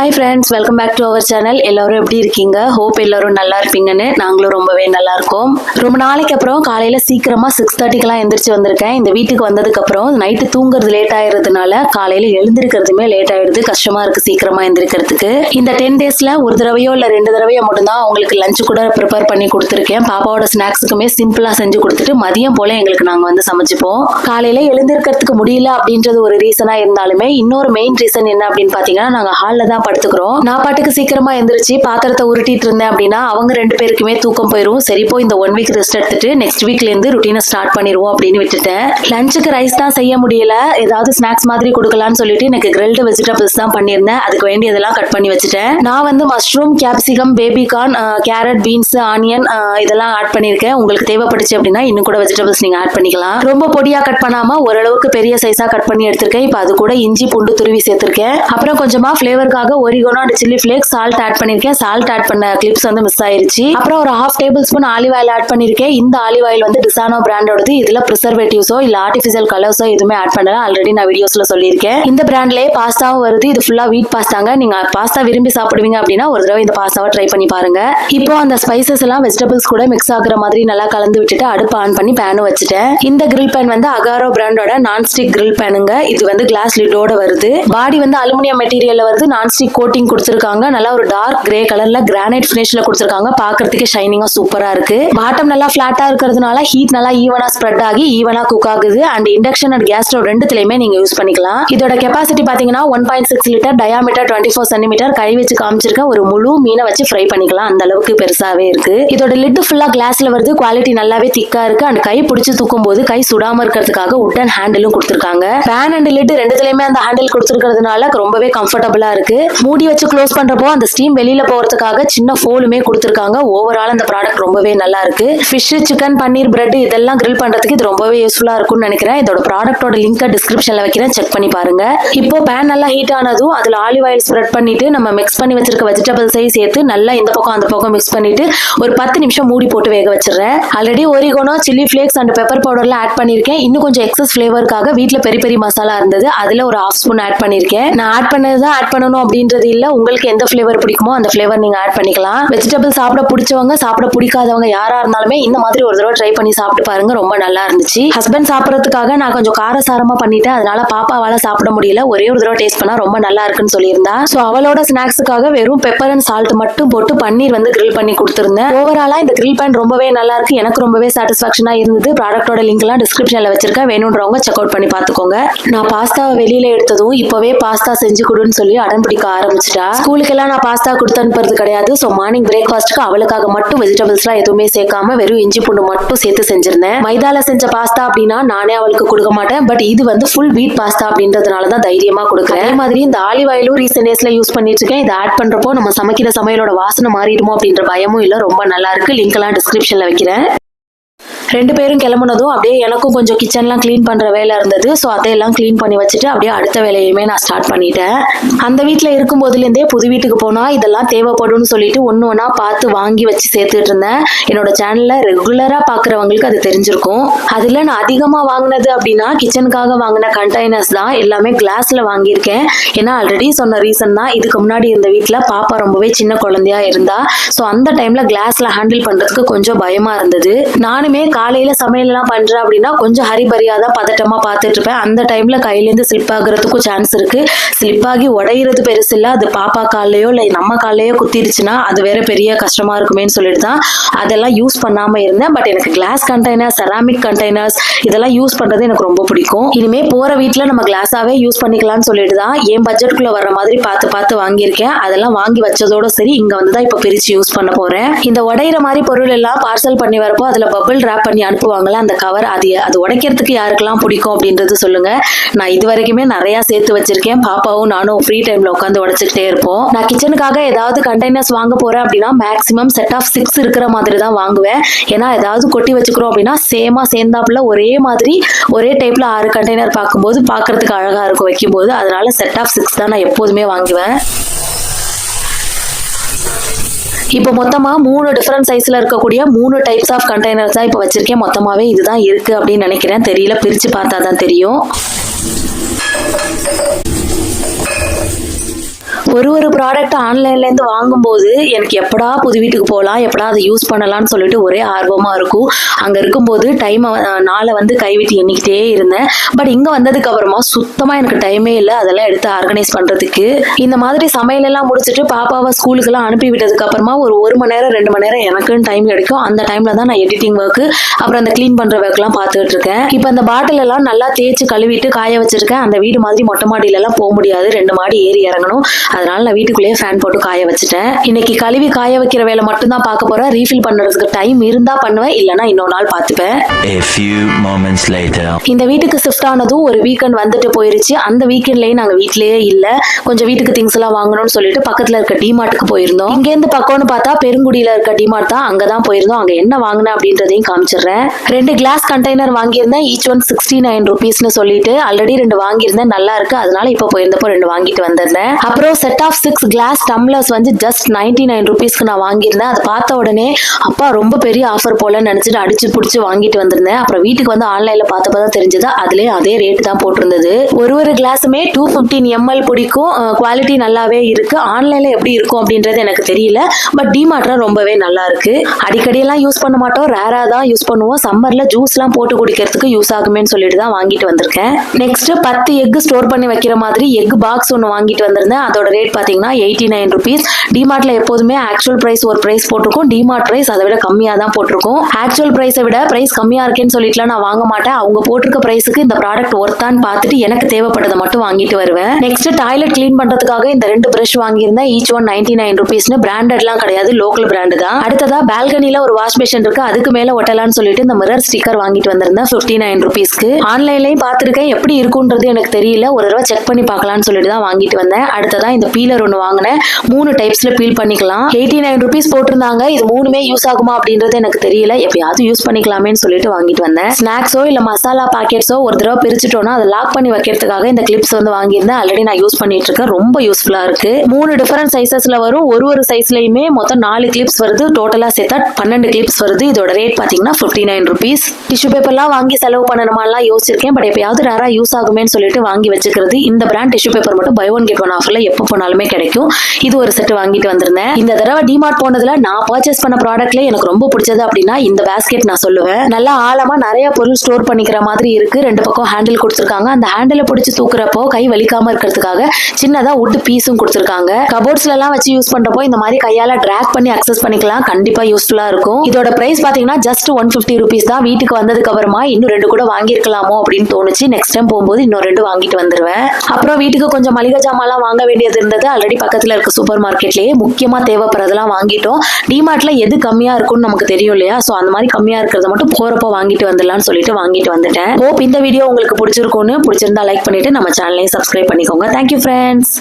Hi friends, welcome back to our channel. எல்லாரும் எப்படி இருக்கீங்க? ஹோப் எல்லாரும் நல்லா இருப்பீங்கன்னு. நாங்களும் ரொம்பவே நல்லா இருக்கோம். ரொம்ப நாளைக்கு அப்புறம் காலையில சீக்கிரமா 6:30க்கெல்லாம் எந்திரிச்சு வந்திருக்கேன். இந்த வீட்டுக்கு வந்ததுக்கு அப்புறம் நைட்டு தூங்குறது லேட் ஆயிருதுனால காலையில எழுந்திருக்கிறதுமே லேட் ஆயிடுது. கஷ்டமா இருக்கு சீக்கிரமா எந்திரிக்கிறதுக்கு. இந்த 10 டேஸ்ல ஒரு தடவையோ இல்ல 2 தடவையோ மட்டும்தான் அவங்களுக்கு லஞ்ச் கூட ப்ரிப்பேர் பண்ணி கொடுத்துருக்கேன். பாப்பாவோட ஸ்நாக்ஸுக்குமே சிம்பிளா செஞ்சு கொடுத்துட்டு மதியம் போல எங்களுக்கு நாங்க வந்து சமைச்சுப்போம். காலையில எழுந்திருக்கிறதுக்கு முடியல அப்படின்றது ஒரு ரீசனா இருந்தாலுமே இன்னொரு மெயின் ரீசன் என்ன அப்படின்னு பாத்தீங்கன்னா, நாங்க ஹால்ல தான் படுத்துக்கிறோம். நான் பாட்டுக்கு சீக்கிரமா எந்திரிச்சு பாத்திரத்தை உருட்டிட்டு இருந்தேன் அப்படின்னா அவங்க 2 பேருக்குமே தூக்கம் போயிரும். சரி, இப்போ இந்த 1 வீக் ரெஸ்ட் எடுத்துட்டு நெக்ஸ்ட் வீக்ல இருந்து ருட்டீனை ஸ்டார்ட் பண்ணிடுவோம் அப்படின்னு விட்டுட்டேன். லஞ்சுக்கு ரைஸ் தான் செய்ய முடியல, ஏதாவது ஸ்நாக்ஸ் மாதிரி கொடுக்கலாம்னு சொல்லிட்டு எனக்கு கிரில்டு வெஜிடபிள்ஸ் தான் பண்ணியிருந்தேன். அதுக்கு வேண்டியதெல்லாம் கட் பண்ணி வச்சுட்டேன். நான் வந்து mushroom, capsicum, baby corn, carrot, beans, onion இதெல்லாம் ஆட் பண்ணியிருக்கேன். உங்களுக்கு தேவைப்பட்டுச்சு அப்படின்னா இன்னும் கூட வெஜிடபிள்ஸ் நீங்க ஆட் பண்ணிக்கலாம். ரொம்ப பொடியா கட் பண்ணாம ஓரளவுக்கு பெரிய சைஸா கட் பண்ணி எடுத்திருக்கேன். இப்போ அது கூட இஞ்சி பூண்டு துருவி சேர்த்திருக்கேன். அப்புறம் கொஞ்சமா ஃபிளேவருக்காக oregano and chilli flakes, salt add பண்ணிருக்கேன். சால்ட் ஆட் பண்ண கிளிப்ஸ் வந்து மிஸ் ஆயிருச்சு. அப்புறம் ஒரு 1/2 tablespoon olive oil add பண்ணிருக்கேன். இந்த ஆலிவ் ஆயில் வந்து டிசானோ பிராண்டோடது. இதுல ப்ரிசர்வேட்டிவ்ஸோ இல்ல ஆர்டிஃபிஷியல் கலர்ஸோ எதுவுமே ஆட் பண்ணல. ஆல்ரெடி நான் வீடியோஸ்ல சொல்லியிருக்கேன். இந்த பிராண்ட்லயே பாஸ்தாவும் வருது. இது ஃபுல்லா வீட் பாஸ்தாங்க. நீங்க பாஸ்தா விரும்பி சாப்பிடுவீங்க அப்படின்னா ஒரு தடவை இந்த பாஸ்தாவை ட்ரை பண்ணி பாருங்க. இப்போ அந்த ஸ்பைசஸ் எல்லாம் வெஜிடபிள்ஸ் கூட மிக்ஸ் ஆகுற மாதிரி நல்லா கலந்து விட்டுட்டு அடுப்பு ஆன் பண்ணி பேனும் வச்சுட்டேன். இந்த கிரில் பேன் வந்து அகாரோ பிராண்டோட நான்ஸ்டிக் கிரில் பேனுங்க. இது வந்து கிளாஸ் லிட்டோட வருது. பாடி வந்து அலுமினியம் மெட்டீரியல்ல வருது. நான்ஸ்டிக் கோட்டிங் கொடுத்திருக்காங்க. நல்லா ஒரு டார்க் கிரே கலர்ல கிரானைட் ஃபினிஷ்ல கொடுத்திருக்காங்க. பாக்குறதுக்கு ஷைனிங்கா சூப்பரா இருக்கு. பாட்டம் நல்லா பிளாட்டா இருக்கிறதுனால ஹீட் நல்லா ஈவனா ஸ்ப்ரெட் ஆகி ஈவனா குக் ஆகுது. And induction and gas stove ரெண்டுத்துலயுமே நீங்க யூஸ் பண்ணிக்கலாம். இதோட கெபாசிட்டி பாத்தீங்கன்னா 1.6 லிட்டர், டயாமீட்டர் 24 சென்டிமீட்டர். கை வச்சு காமிச்சிருக்க ஒரு முழு மீனை வச்சு ஃப்ரை பண்ணிக்கலாம். அந்த அளவுக்கு பெருசாவே இருக்கு. இதோட லிட் ஃபுல்லா கிளாஸ்ல வருது. குவாலிட்டி நல்லாவே திக்கா இருக்கு. அண்ட் கை பிடிச்சு தூக்கும் போது கை சுடாம இருக்கிறதுக்காக உட்டன் ஹேண்டிலும் கொடுத்திருக்காங்க. பேன் அண்ட் லிட் ரெண்டுத்துலயுமே அந்த ஹேண்டில் கொடுத்திருக்கிறதுனால ரொம்பவே கம்ஃபர்டபுளா இருக்கு. மூடி வச்சு க்ளோஸ் பண்றப்போ அந்த ஸ்டீம் வெளியில போறதுக்காக சின்ன ஃபோலுமே கொடுத்திருக்காங்க. ஓவரால் அந்த ப்ராடக்ட் ரொம்பவே நல்லா இருக்கு. ஃபிஷ், சிக்கன், பன்னீர், பிரெட் இதெல்லாம் கிரில் பண்றதுக்கு இது ரொம்பவே யூஸ்ஃபுல்லா இருக்கும்னு நினைக்கிறேன். இதோட ப்ராடக்ட்டோட லிங்க் டிஸ்கிரிப்ஷன்ல வைக்கிறேன், செக் பண்ணி பாருங்க. இப்போ பேன் நல்லா ஹீட் ஆனதும் அதுல ஆலிவ் ஆயில் ஸ்ப்ரெட் பண்ணிட்டு நம்ம மிக்ஸ் பண்ணி வச்சிருக்க வெஜிடபிள்ஸையும் சேர்த்து நல்லா இந்த பக்கம் அந்த பக்கம் மிக்ஸ் பண்ணிட்டு ஒரு 10 நிமிஷம் மூடி போட்டு வேக வச்சிடுறேன். Already oregano, chilli flakes and pepper பவுடர்ல ஆட் பண்ணிருக்கேன். இன்னும் கொஞ்சம் எக்ஸஸ் ஃபிளேவருக்காக வீட்ல பெரி பெரி மசாலா இருந்தது, அதுல ஒரு 1/2 ஸ்பூன் ஆட் பண்ணிருக்கேன். நான் ஆட் பண்ணதுதான் ஆட் பண்ணணும் அப்படின்றது இல்ல. உங்களுக்கு எந்த ஃபிளேவர் பிடிக்குமோ அந்த ஃபிளேவர் நீங்க ஆட் பண்ணிக்கலாம். வெஜிடபிள் சாப்பிட பிடிச்சவங்க, சாப்பிட பிடிக்காதவங்க யாரா இருந்தாலுமே இந்த மாதிரி ஒரு தடவை ட்ரை பண்ணி சாப்பிட்டு பாருங்க. ரொம்ப நல்லா இருந்துச்சு. ஹஸ்பண்ட் சாப்பிடறதுக்காக நான் கொஞ்சம் காரசாரமா பண்ணிட்டேன். அதனால பாப்பாவால சாப்பிட முடியல. ஒரே ஒரு தடவை டேஸ்ட் பண்ணா ரொம்ப நல்லா இருக்குன்னு சொல்லியிருந்தா. சோ அவளோட ஸ்நாக்ஸுக்காக வெறும் பெப்பர் அண்ட் சால்ட் மட்டும் போட்டு பன்னீர் வந்து கிரில் பண்ணி கொடுத்திருந்தேன். ஓவராலா இந்த கிரில் பேன் ரொம்பவே நல்லா இருக்கு. எனக்கு ரொம்பவே சாட்டிஸ்பாக்சனா இருந்தது. ப்ராடக்ட்டோட லிங்க் எல்லாம் டிஸ்கிரிப்ஷன்ல வச்சிருக்கேன். வேணும்ன்றவங்க செக் அவுட் பண்ணி பாத்துக்கோங்க. நான் பாஸ்தாவை வெளியில எடுத்ததும் இப்பவே பாஸ்தா செஞ்சு கொடுன்னு சொல்லி அடம் பிடிக்க ஆரம்பிச்சிட்டா. ஸ்கூலுக்கு எல்லாம் நான் பாஸ்தா கொடுத்து அனுப்புறது கிடையாது. ஸோ மார்னிங் பிரேக்ஃபாஸ்ட்டுக்கு அவளுக்காக மட்டும் வெஜிடபிள்ஸ்லாம் எதுவுமே சேர்க்காம வெறும் இஞ்சி பூண்டு மட்டும் சேர்த்து செஞ்சிருந்தேன். மைதால செஞ்ச பாஸ்தா அப்படின்னா நானே அவளுக்கு கொடுக்க மாட்டேன். பட் இது வந்து ஃபுல் வீட் பாஸ்தா அப்படின்றதுனால தான் தைரியமா கொடுக்குறேன். அதே மாதிரி இந்த ஆலிவ் ஆயிலும் ரீசெண்ட் டேஸ்ல யூஸ் பண்ணிட்டு இருக்கேன். இதை ஆட் பண்றப்போ நம்ம சமைக்கிற சமையலோட வாசனை மாறிடுமோ அப்படின்ற பயமும் இல்லை. ரொம்ப நல்லா இருக்கு. லிங்க் எல்லாம் டிஸ்கிரிப்ஷன்ல வைக்கிறேன். 2 பேரும் கிளம்புனதும் அப்படியே எனக்கும் கொஞ்சம் கிச்சன்லாம் கிளீன் பண்ற வேலை இருந்தது. ஸோ அதையெல்லாம் கிளீன் பண்ணி வச்சுட்டு அப்படியே அடுத்த வேலையுமே நான் ஸ்டார்ட் பண்ணிட்டேன். அந்த வீட்டில் இருக்கும் போதுலேருந்தே புது வீட்டுக்கு போனா இதெல்லாம் தேவைப்படும்னு சொல்லிட்டு ஒன்று ஒன்றா பார்த்து வாங்கி வச்சு சேர்த்துட்டு இருந்தேன். என்னோட சேனல்ல ரெகுலரா பார்க்குறவங்களுக்கு அது தெரிஞ்சிருக்கும். அதுல நான் அதிகமாக வாங்கினது அப்படின்னா கிச்சனுக்காக வாங்கின கண்டெய்னர்ஸ் தான். எல்லாமே கிளாஸ்ல வாங்கியிருக்கேன். ஏன்னா ஆல்ரெடி சொன்ன ரீசன் தான். இதுக்கு முன்னாடி இந்த வீட்டில் பாப்பா ரொம்பவே சின்ன குழந்தையா இருந்தா. ஸோ அந்த டைம்ல கிளாஸ்ல ஹேண்டில் பண்றதுக்கு கொஞ்சம் பயமா இருந்தது. நானுமே காலையில சமையல் எல்லாம் பண்றேன் அப்படின்னா கொஞ்சம் ஹரிபரியா தான் பதட்டமா பார்த்துட்டு இருப்பேன். அந்த டைம்ல கையிலேருந்து ஸ்லிப் ஆகுறதுக்கும் சான்ஸ் இருக்கு. ஸ்லிப் ஆகி உடையிறது பெருசு இல்ல, அது பாப்பா காலையோ இல்லை நம்ம காலையோ குத்திருச்சுன்னா அது வேற பெரிய கஷ்டமா இருக்குமேன்னு சொல்லிட்டு தான் அதெல்லாம் யூஸ் பண்ணாம இருந்தேன். பட் எனக்கு கிளாஸ் கண்டெய்னர், செராமிக் கண்டெய்னர்ஸ் இதெல்லாம் யூஸ் பண்றது எனக்கு ரொம்ப பிடிக்கும். இனிமே போற வீட்டுல நம்ம கிளாஸாவே யூஸ் பண்ணிக்கலாம்னு சொல்லிட்டு தான் என் பட்ஜெட்குள்ள வர மாதிரி பார்த்து பார்த்து வாங்கியிருக்கேன். அதெல்லாம் வாங்கி வச்சதோட சரி இங்க வந்துதான் இப்ப பிரிச்சு யூஸ் பண்ண போறேன். இந்த உடையிற மாதிரி பொருள் எல்லாம் பார்சல் பண்ணி வரப்போ அதுல பபிள் ராப் பண்ணி அனுப்புவாங்களா அந்த கவர், அது உடைக்கிறதுக்கு யாருக்கெல்லாம் பிடிக்கும் அப்படின்றது சொல்லுங்க. நான் இது வரைக்குமே நிறைய சேர்த்து வச்சிருக்கேன். பாப்பாவும் நானும் ஃப்ரீ டைம்ல உட்காந்து உடைச்சுக்கிட்டே இருப்போம். நான் கிச்சனுக்காக ஏதாவது கண்டெய்னர்ஸ் வாங்க போறேன் அப்படின்னா மேக்ஸிமம் செட் ஆஃப் 6 இருக்கிற மாதிரி தான் வாங்குவேன். ஏன்னா ஏதாவது கொட்டி வச்சுக்கிறோம் அப்படின்னா சேமா சேர்ந்தாப்புல ஒரே மாதிரி ஒரே டைப்ல 6 கண்டெய்னர் பார்க்கும்போது பார்க்கறதுக்கு அழகா இருக்கும் வைக்கும்போது. அதனால செட் ஆஃப் 6 தான் நான் எப்போதுமே வாங்குவேன். இப்போ மொத்தமா 3 டிஃபரெண்ட் சைஸ்ல இருக்கக்கூடிய 3 டைப்ஸ் ஆஃப் கண்டெய்னர்ஸ் தான் இப்போ வச்சிருக்கேன். மொத்தமாவே இதுதான் இருக்கு அப்படின்னு நினைக்கிறேன். தெரியல, பிரிச்சு பார்த்தா தான் தெரியும். ஒரு ப்ராடக்ட் ஆன்லைன்ல இருந்து வாங்கும்போது எனக்கு எப்படா புது வீட்டுக்கு போகலாம், எப்படா அதை யூஸ் பண்ணலாம்னு சொல்லிட்டு ஒரே ஆர்வமா இருக்கும். அங்க இருக்கும்போது நாளை வந்து கைவிட்டு எண்ணிக்கிட்டே இருந்தேன். பட் இங்க வந்ததுக்கு அப்புறமா சுத்தமா எனக்கு டைமே இல்லை அதெல்லாம் எடுத்து ஆர்கனைஸ் பண்றதுக்கு. இந்த மாதிரி சமையல் எல்லாம் முடிச்சுட்டு பாப்பாவை ஸ்கூலுக்கு எல்லாம் அனுப்பி விட்டதுக்கு அப்புறமா ஒரு மணி நேரம் 2 மணி நேரம் எனக்குன்னு டைம் கிடைக்கும். அந்த டைம்ல தான் நான் எடிட்டிங் ஒர்க் அப்புறம் அந்த கிளீன் பண்ற ஒர்க் எல்லாம் பார்த்துட்டு இருக்கேன். இப்போ அந்த பாட்டில் எல்லாம் நல்லா தேய்ச்சி கழுவிட்டு காய வச்சிருக்கேன். அந்த வீடு மாதிரி மொட்டை மாடியில எல்லாம் போக முடியாது, 2 மாடி ஏறி இறங்கணும். அதனால நான் வீட்டுக்குள்ளேயே ஃபேன் போட்டு காய வச்சுட்டேன். இன்னைக்கு கழுவி காய வைக்கிற வேலை மட்டும் தான் பார்க்க போறேன். ரீஃபில் பண்றதுக்கு டைம் இருந்தா பண்ணுவேன், இல்லைன்னா இன்னொரு நாள் பார்த்துப்பேன். இந்த வீட்டுக்கு ஷிஃப்ட் ஆனதும் ஒரு வீக்கெண்ட் வந்துட்டு போயிருச்சு. அந்த வீக்கெண்ட்லயே நாங்க வீட்லயே இல்ல, கொஞ்சம் வீட்டுக்கு திங்ஸ் எல்லாம் வாங்கணும்னு சொல்லிட்டு பக்கத்துல இருக்க டிமார்ட்டுக்கு போயிருந்தோம். இங்க இருந்து பக்கம்னு பார்த்தா பெருங்குடியில இருக்க டிமார்ட் தான், அங்கதான் போயிருந்தோம். அங்க என்ன வாங்கினேன் அப்படின்றதையும் காமிச்சிடுறேன். 2 கிளாஸ் கண்டெய்னர் வாங்கியிருந்தேன். ஈச் ஒன் 69 rupeesனு சொல்லிட்டு ஆல்ரெடி 2 வாங்கியிருந்தேன், நல்லா இருக்கு. அதனால இப்ப போயிருந்தப்போ 2 வாங்கிட்டு வந்திருந்தேன். அப்புறம் செட் ஆஃப் 6 கிளாஸ் டம்ளர்ஸ் வந்து ஜஸ்ட் 99 rupeesக்கு நான் வாங்கியிருந்தேன். அதை பார்த்த உடனே அப்பா ரொம்ப பெரிய ஆஃபர் போல நினைச்சிட்டு அடிச்சு புடிச்சு வாங்கிட்டு வந்திருந்தேன். அப்புறம் வீட்டுக்கு வந்து ஆன்லைன்ல பார்த்தப்பதான் தெரிஞ்சது அதுலயே அதே ரேட் தான் போட்டிருந்தது. ஒரு கிளாஸுமே 215 ml பிடிக்கும். குவாலிட்டி நல்லாவே இருக்கு. ஆன்லைன்ல எப்படி இருக்கும் அப்படின்றது எனக்கு தெரியல. பட் டிமார்ட்ல ரொம்பவே நல்லா இருக்கு. அடிக்கடி எல்லாம் யூஸ் பண்ண மாட்டோம், ரேரா தான் யூஸ் பண்ணுவோம். சம்மர்ல ஜூஸ் எல்லாம் போட்டு குடிக்கிறதுக்கு யூஸ் ஆகுமேன்னு சொல்லிட்டு தான் வாங்கிட்டு வந்திருக்கேன். நெக்ஸ்ட் 10 எக் ஸ்டோர் பண்ணி வைக்கிற மாதிரி எக் பாக்ஸ் ஒன்று வாங்கிட்டு வந்திருந்தேன். அதோட ரேட் பாத்தீங்கன்னா 89 rupees. டிமார்ட்ல எப்போதுமே ஆக்சுவல் பிரைஸ் ஒரு பிரைஸ் போட்டிருக்கும், டிமார்ட் பிரைஸ் அதை விட கம்மியா தான் போட்டிருக்கும். ஆக்சுவல் பிரைஸை விட பிரைஸ் கம்மியா இருக்கேன்னு சொல்லிட்டுலாம் நான் வாங்க மாட்டேன். அவங்க போட்டிருக்க பிரைஸுக்கு இந்த ப்ராடக்ட் ஒர்த்தான்னு பார்த்துட்டு எனக்கு தேவைப்பட்டதை மட்டும் வாங்கிட்டு வருவேன். நெக்ஸ்ட் டாய்லெட் கிளீன் பண்றதுக்காக இந்த 2 பிரஷ் வாங்கியிருந்தேன். ஈச் ஒன் 99 rupeesனு, பிராண்டட்லாம் கிடையாது, லோக்கல் பிராண்டு தான். அடுத்ததா பால்கனில ஒரு வாஷ் பேஷன் இருக்கு, அதுக்கு மேல ஒட்டலான்னு சொல்லிட்டு இந்த மிரர் ஸ்டிக்கர் வாங்கிட்டு வந்திருந்தேன் 59 rupeesக்கு. ஆன்லைன்லயும் பார்த்திருக்கேன், எப்படி இருக்குன்றது எனக்கு தெரியல, ஒரு தடவை செக் பண்ணி பார்க்கலாம்னு சொல்லிட்டு தான் வாங்கிட்டு வந்தேன். அடுத்ததா இந்த பீலர் ஒன்று வாங்கினேன். 3 டைப்ஸ்ல பீல் பண்ணிக்கலாம். 89 rupees போட்டிருந்தாங்க. இது 3மே யூஸ் ஆகுமா அப்படின்றது எனக்கு தெரியல, எப்பயாவது யூஸ் பண்ணிக்கலாமேன்னு சொல்லிட்டு வாங்கிட்டு வந்தேன். ஸ்நாக்ஸோ இல்ல மசாலா பாக்கெட்ஸோ ஒரு தடவை பிரிச்சுட்டோம்னா அதை லாக் பண்ணி வைக்கிறதுக்காக இந்த கிளிப்ஸ் வந்து வாங்கியிருந்தேன். ஆல்ரெடி நான் யூஸ் பண்ணிட்டு இருக்கேன், ரொம்ப யூஸ்ஃபுல்லா இருக்கு. 3 டிஃபரெண்ட் சைசஸ்ல வரும். ஒரு சைஸ்லயுமே மொத்தம் 4 கிளிப்ஸ் வருது. டோட்டலா சேர்த்தா 12 கிளிப்ஸ் வருது. இதோட ரேட் பாத்தீங்கன்னா 59 rupees. டிஷ்யூ பேப்பர்லாம் வாங்கி செலவு பண்ணணுமாலாம் யோசிச்சிருக்கேன். பட் எப்பயாவது ரேரா யூஸ் ஆகுமேன்னு சொல்லிட்டு வாங்கி வச்சுக்கிறது. இந்த பிராண்ட் டிஷ்யூ பேப்பர் மட்டும் buy one get one ஆஃபர்ல எப்போ போனாலுமே கிடைக்கும். இது ஒரு செட் வாங்கிட்டு வந்திருந்தேன். இந்த தடவை டிமார்ட் போனதுல நான் பர்ச்சேஸ் பண்ண ப்ராடக்ட்ல எனக்கு ரொம்ப பிடிச்சது அப்படின்னா இந்த பேஸ்கெட் நான் சொல்லுவேன். நல்லா ஆழமா நிறைய பொருள் ஸ்டோர் பண்ணிக்கிற மாதிரி இருக்கு. 2 பக்கம் ஹேண்டில் கொடுத்திருக்காங்க. அந்த ஹேண்டில பிடிச்சு தூக்குறப்போ கை வலிக்காம இருக்கிறதுக்காக சின்னதா wood பீஸும் கொடுத்திருக்காங்க. கபோர்ட்ஸ்ல எல்லாம் வச்சு யூஸ் பண்றப்போ இந்த மாதிரி கையால டிராக் பண்ணி அக்சஸ் பண்ணிக்கலாம். கண்டிப்பா யூஸ்ஃபுல்லா இருக்கும். இதோட பிரைஸ் பாத்தீங்கன்னா ஜஸ்ட் 150 rupees தான். வீட்டுக்கு வந்ததுக்கு அப்புறமா இன்னும் 2 கூட வாங்கிருக்கலாமோ அப்படின்னு தோணுச்சு. நெக்ஸ்ட் டைம் போகும்போது இன்னும் 2 வாங்கிட்டு வந்துருவேன். அப்புறம் வீட்டுக்கு கொஞ்சம் மளிகை ஜாமான்லாம் வாங்க வேண்டியது இருந்தது. ஆல்ரெடி பக்கத்துல இருக்க சூப்பர் மார்க்கெட்லயே முக்கியமா தேவைப்படுறதெல்லாம் வாங்கிட்டோம். டிமார்ட்ல எது கம்மியா இருக்கும்னு நமக்கு தெரியும் இல்லையா, சோ அந்த மாதிரி கம்மியா இருக்கிறத மட்டும் போறப்போ வாங்கிட்டு வந்துடலாம்னு சொல்லிட்டு வாங்கிட்டு வந்துட்டேன். ஹோப் இந்த வீடியோ உங்களுக்கு பிடிச்சிருக்கும்னு, பிடிச்சிருந்தா லைக் பண்ணிட்டு நம்ம சேனலையும் சப்ஸ்கிரைப் பண்ணிக்கோங்க. Thank you friends.